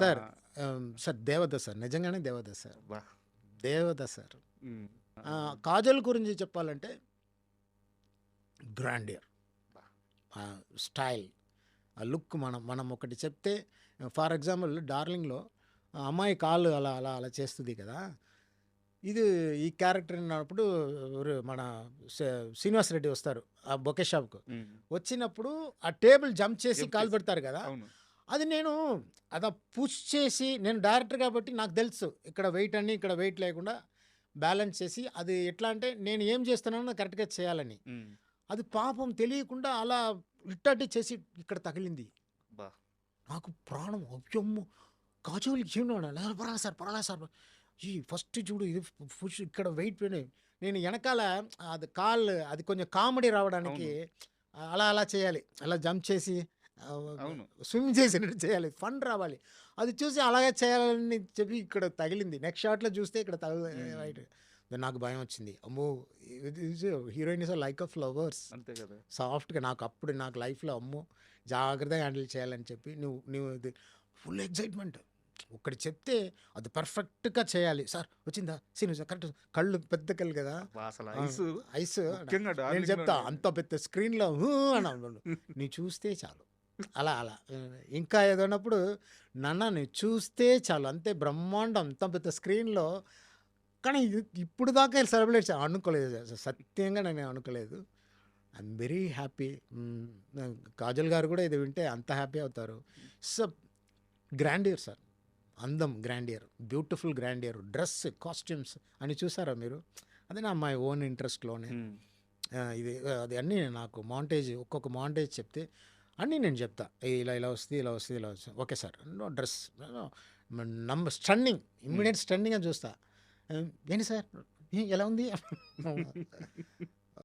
Sir sir దేవత sir, నిజంగానే దేవత సార్, అబ్బా! దేవత సార్. హ్మ్. కాజల్ గురించి చెప్పాలంటే గ్రాండియర్, అబ్బా! స్టైల్, ఆ లుక్. మనం మనం ఒకటి చెప్తే, ఫర్ ఎగ్జాంపుల్ డార్లింగ్లో అమ్మాయి కాళ్ళు అలా అలా అలా చేస్తుంది కదా, ఇది ఈ క్యారెక్టర్ అన్నప్పుడు మన శ్రీనివాస్ రెడ్డి వస్తారు ఆ బొకే షాప్కు. హ్మ్. వచ్చినప్పుడు ఆ టేబుల్ జంప్ చేసి జంప్ కాలు చేసి. పెడతారు కదా, అవును. అది నేను అదా పుష్ చేసి, నేను డైరెక్టర్ కాబట్టి నాకు తెలుసు ఇక్కడ వెయిట్ అన్ని ఇక్కడ వెయిట్ లేకుండా బ్యాలెన్స్ చేసి, అది ఎట్లా అంటే నేను ఏం చేస్తున్నానో కరెక్ట్గా చేయాలని. హ్మ్. అది పాపం తెలియకుండా అలా ఇట్టటి చేసి ఇక్కడ తగిలింది. అబ్బా! నాకు ప్రాణం అయ్యమ్ము, కాజోలికి ఏమన్నా పర్వాలేదు సార్, పర్వాలేదు సార్, ఈ ఫస్ట్ చూడు ఇది పుష్ ఇక్కడ వెయిట్ పోయినాయి. నేను వెనకాల అది కాళ్ళు అది కొంచెం కామెడీ రావడానికి అలా అలా చేయాలి, అలా జంప్ చేసి అవును. స్విమ్ చేసినట్టు చేయాలి, ఫన్ రావాలి. అది చూసి అలాగే చేయాలని చెప్పి ఇక్కడ తగిలింది. నెక్స్ట్ షాట్లో చూస్తే ఇక్కడ రైట్. నాకు భయం వచ్చింది, అమ్మో heroine is like of flowers, అంతే కదా! సాఫ్ట్గా. నాకు అప్పుడు నాకు లైఫ్లో అమ్మో జాగ్రత్తగా హ్యాండిల్ చేయాలని చెప్పి నువ్వు ఇది ఫుల్ ఎగ్జైట్మెంట్. ఒకటి చెప్తే అది పర్ఫెక్ట్గా చేయాలి సార్. వచ్చిందా సీన్, కరెక్ట్. కళ్ళు పెద్ద కళ్ళు కదా, అబ్బా! అసలు ఐస్ ముఖ్యంగా నేను చెప్తా డార్లింగ్‌లోనే. అంత పెద్ద స్క్రీన్లో అని నీ చూస్తే చాలు, అలా అలా. ఇంకా ఏదన్నప్పుడు నాన్న నువ్వు చూస్తే చాలు, అంతే బ్రహ్మాండం, అంత పెద్ద స్క్రీన్లో. కానీ ఇప్పుడు దాకా సెలబ్రేట్ అనుకోలేదు, సత్యంగా నేను అనుకోలేదు. I'm very happy. కాజల్ గారు కూడా ఇది వింటే అంత హ్యాపీ అవుతారు. సో గ్రాండియర్ సార్, అందం grandeur, beautiful grandeur, dress costumes అని చూసారా మీరు? అదే నా మై ఓన్ ఇంట్రెస్ట్లోనే హ్మ్. ఇది అది అన్నీ నాకు మాంటేజ్, ఒక్కొక్క మాంటేజ్ చెప్తే అన్నీ నేను చెప్తా, ఇలా ఇలా వస్తుంది, ఇలా వస్తుంది, ఇలా వస్తుంది. Okay sir, dress number stunning, immediate stunning అని చూస్తా. ఏంటి సార్ ఎలా ఉంది